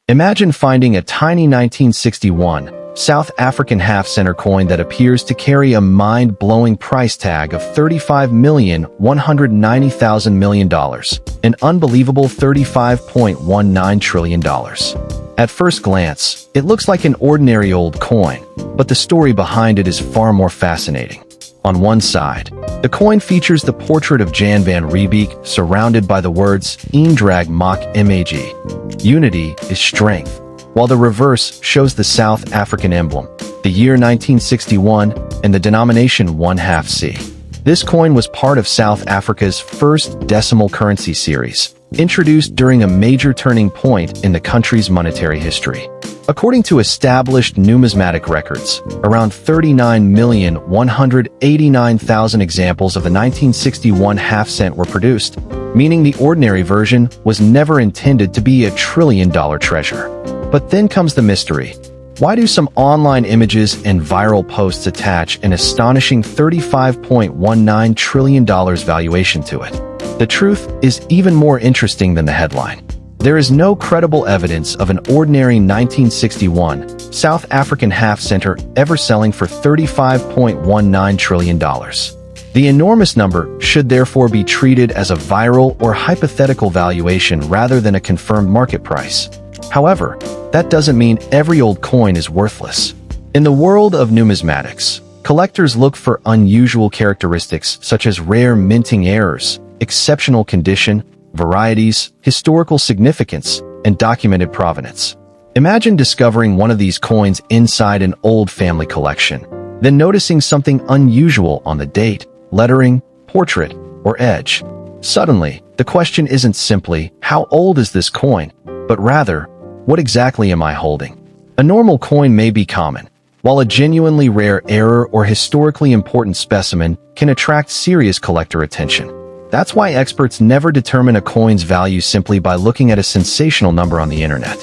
Imagine finding a tiny 1961 South African half-center coin that appears to carry a mind-blowing price tag of $35,190,000, an unbelievable $35.19 trillion. At first glance, it looks like an ordinary old coin, but the story behind it is far more fascinating. On one side, the coin features the portrait of Jan van Riebeeck surrounded by the words EENDRAG MAAK MAG. Unity is strength, while the reverse shows the South African emblem, the year 1961, and the denomination 1/2 C. This coin was part of South Africa's first decimal currency series, introduced during a major turning point in the country's monetary history. According to established numismatic records, around 39,189,000 examples of the 1961 half-cent were produced, meaning the ordinary version was never intended to be a trillion-dollar treasure. But then comes the mystery. Why do some online images and viral posts attach an astonishing $35.19 trillion valuation to it? The truth is even more interesting than the headline. There is no credible evidence of an ordinary 1961 South African half-center ever selling for $35.19 trillion. The enormous number should therefore be treated as a viral or hypothetical valuation rather than a confirmed market price. However, that doesn't mean every old coin is worthless. In the world of numismatics, collectors look for unusual characteristics such as rare minting errors, exceptional condition, varieties, historical significance, and documented provenance. Imagine discovering one of these coins inside an old family collection, then noticing something unusual on the date, lettering, portrait, or edge. Suddenly, the question isn't simply, how old is this coin, but rather, what exactly am I holding? A normal coin may be common, while a genuinely rare error or historically important specimen can attract serious collector attention. That's why experts never determine a coin's value simply by looking at a sensational number on the internet.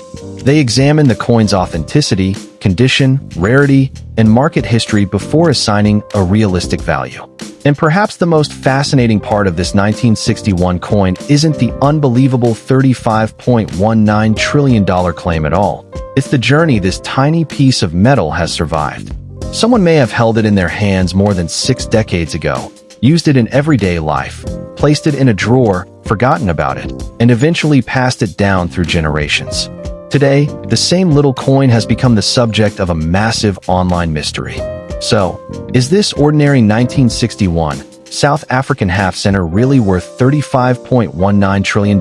They examine the coin's authenticity, condition, rarity, and market history before assigning a realistic value. And perhaps the most fascinating part of this 1961 coin isn't the unbelievable $35.19 trillion claim at all. It's the journey this tiny piece of metal has survived. Someone may have held it in their hands more than 6 decades ago, used it in everyday life, placed it in a drawer, forgotten about it, and eventually passed it down through generations. Today, the same little coin has become the subject of a massive online mystery. So, is this ordinary 1961 South African half-center really worth $35.19 trillion?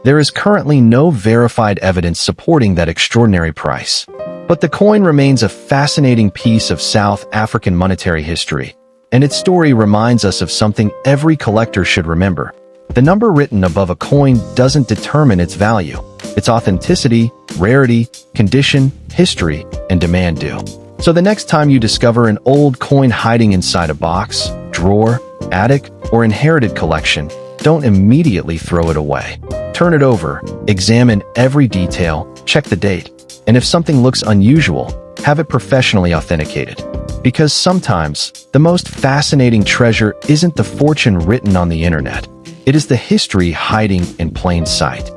There is currently no verified evidence supporting that extraordinary price. But the coin remains a fascinating piece of South African monetary history, and its story reminds us of something every collector should remember. The number written above a coin doesn't determine its value. Its authenticity, rarity, condition, history, and demand do. So the next time you discover an old coin hiding inside a box, drawer, attic, or inherited collection, don't immediately throw it away. Turn it over, examine every detail, check the date, and if something looks unusual, have it professionally authenticated. Because sometimes, the most fascinating treasure isn't the fortune written on the internet. It is the history hiding in plain sight.